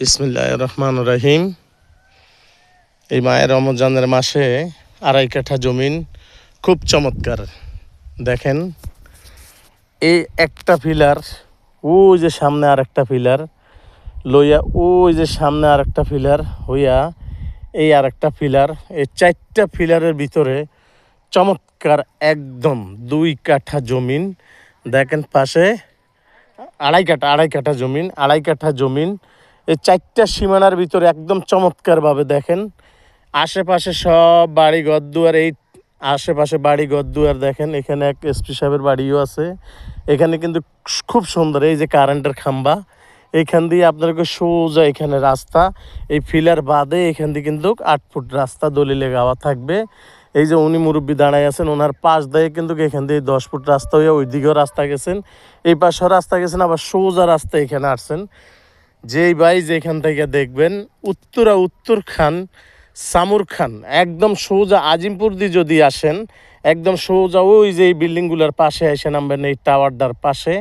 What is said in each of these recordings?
বিসমিল্লাহির রহমানির রহিম। এই মায়ের রমজানের মাসে 2.5 কাঠা জমিন খুব চমৎকার। দেখেন এই একটা পিলার, ওই যে সামনে আর একটা পিলার লইয়া, ওই যে সামনে আর একটা পিলার হইয়া, এই আর একটা পিলার, এই 4টা পিলারের ভিতরে চমৎকার একদম 2 কাঠা জমিন। দেখেন পাশে 2.5 কাঠা জমিন, 2.5 কাঠা জমিন এই 4টা সীমানার ভিতরে একদম চমৎকারভাবে দেখেন। আশেপাশে সব বাড়ি ঘরদুয়ার, এই আশেপাশে বাড়ি ঘরদুয়ার দেখেন। এখানে এক এসপি সাহেবের বাড়িও আছে। এখানে কিন্তু খুব সুন্দর, এই যে কারেন্টের খাম্বা, এইখান দিয়ে আপনাদেরকে সোজা এখানে রাস্তা, এই ফিলার বাদে এখান দিয়ে কিন্তু 8 ফুট রাস্তা দলিলে গাওয়া থাকবে। এই যে উনি মুরব্বী দাঁড়ায় আছেন, ওনার পাশ দিয়ে কিন্তু এখান দিয়ে 10 ফুট রাস্তা হয়ে ওই দিকেও রাস্তা গেছেন, এই পাশেও রাস্তা গেছেন, আবার সোজা রাস্তা এখানে আসছেন। যেই ভাই যেখান থেকে দেখবেন উত্তর খান সামুর খান, একদম সোজা আজিমপুর দিয়ে যদি আসেন, একদম সোজা ওই যে এই বিল্ডিংগুলোর পাশে এসে নামবেন, এই টাওয়ারটার পাশে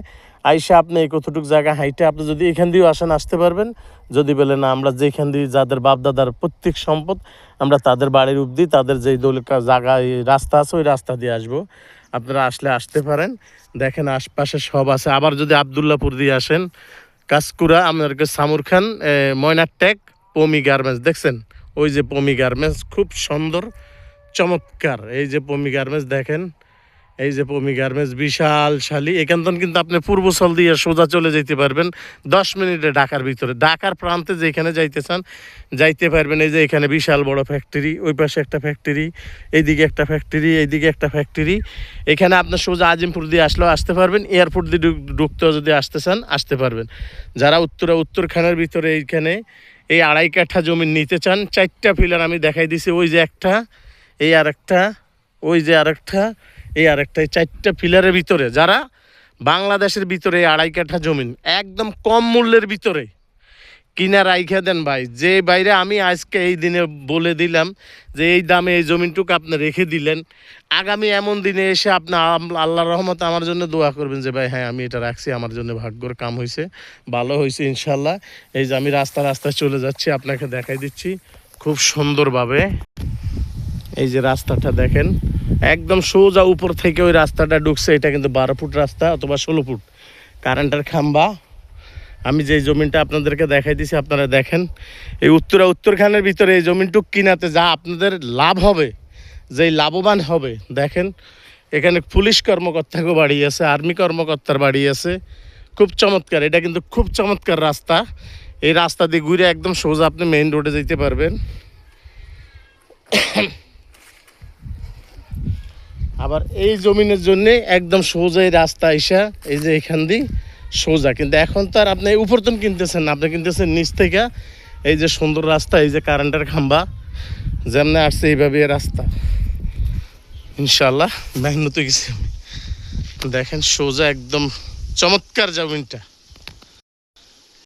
আইসা আপনি এই কতটুকু জায়গা হাইটে আপনি যদি এখান দিয়েও আসেন আসতে পারবেন। যদি বলে না আমরা যেখান দিয়ে যাদের বাপদাদার প্রত্যেক সম্পদ আমরা তাদের বাড়ির অবধি তাদের যেই জায়গা রাস্তা আছে ওই রাস্তা দিয়ে আসবো, আপনারা আসলে আসতে পারেন। দেখেন আশপাশে সব আছে। আবার যদি আবদুল্লাপুর দিয়ে আসেন, কাজকুড়া আপনাদেরকে সামুর খান, ময়নার টেক, পমি গার্মেন্টস দেখছেন, ওই যে পমি গার্মেন্টস খুব সুন্দর চমৎকার। এই যে পমি গার্মেন্টস দেখেন, এই যে পমি গার্মেন্টস বিশাল শালী। এখান থেকে কিন্তু আপনি পূর্বস্থল দিয়ে সোজা চলে যেতে পারবেন 10 মিনিটে ঢাকার ভিতরে। ঢাকার প্রান্তে যেখানে যাইতে চান যাইতে পারবেন। এই যে এখানে বিশাল বড় ফ্যাক্টরি, ওই পাশে একটা ফ্যাক্টরি, এইদিকে একটা ফ্যাক্টরি, এইদিকে একটা ফ্যাক্টরি। এখানে আপনার সোজা আজিমপুর দিয়ে আসলেও আসতে পারবেন, এয়ারপোর্ট দিয়ে ঢুকতেও যদি আসতে চান আসতে পারবেন। যারা উত্তরখানের ভিতরে এইখানে এই 2.5 কাঠা জমি নিতে চান, 4টা পিলার আমি দেখাই দিছি, ওই যে একটা, এই আরেকটা, ওই যে আরেকটা, এই আরেকটা, এই 4টা পিলারের ভিতরে যারা বাংলাদেশের ভিতরে 2.5 কাঠা জমিন একদম কম মূল্যের ভিতরে কিনা রাইখা দেন ভাই। যে বাইরে আমি আজকে এই দিনে বলে দিলাম যে এই দামে এই জমিনটুকু আপনি রেখে দিলেন, আগামী এমন দিনে এসে আপনি আল্লাহর রহমত আমার জন্য দোয়া করবেন যে ভাই হ্যাঁ আমি এটা রাখছি, আমার জন্য ভাগ্যর কাম হয়েছে, ভালো হয়েছে ইনশাল্লাহ। এই যে আমি রাস্তায় চলে যাচ্ছি, আপনাকে দেখাই দিচ্ছি খুব সুন্দরভাবে। এই যে রাস্তাটা দেখেন, একদম সোজা উপর থেকে ওই রাস্তাটা ঢুকছে, এটা কিন্তু 12 ফুট রাস্তা অথবা 16 ফুট কারেন্টের খাম্বা। আমি যে জমিনটা আপনাদেরকে দেখাই দিছি আপনারা দেখেন, এই উত্তরখানের ভিতরে এই জমিনটুক কিনাতে যা আপনাদের লাভ হবে, যেই লাভবান হবে দেখেন। এখানে পুলিশ কর্মকর্তাকেও বাড়ি আছে, আর্মি কর্মকর্তার বাড়ি আছে, খুব চমৎকার। এটা কিন্তু খুব চমৎকার রাস্তা। এই রাস্তা দিয়ে ঘুরে একদম সোজা আপনি মেইন রোডে যেতে পারবেন। আবার এই জমিনের জন্য একদম সোজা এই রাস্তা আইসা, এই যে এখান দিয়ে সোজা। কিন্তু এখন তো আর আপনি উপরতন কিনতেছেন না, আপনি কিনতেছেন নিচ থেকে। এই যে সুন্দর রাস্তা, এই যে কারেন্টের খাম্বা, যেমন আসছে এইভাবে রাস্তা ইনশাল্লাহ মেহনত গেছি। দেখেন সোজা একদম চমৎকার জমিনটা।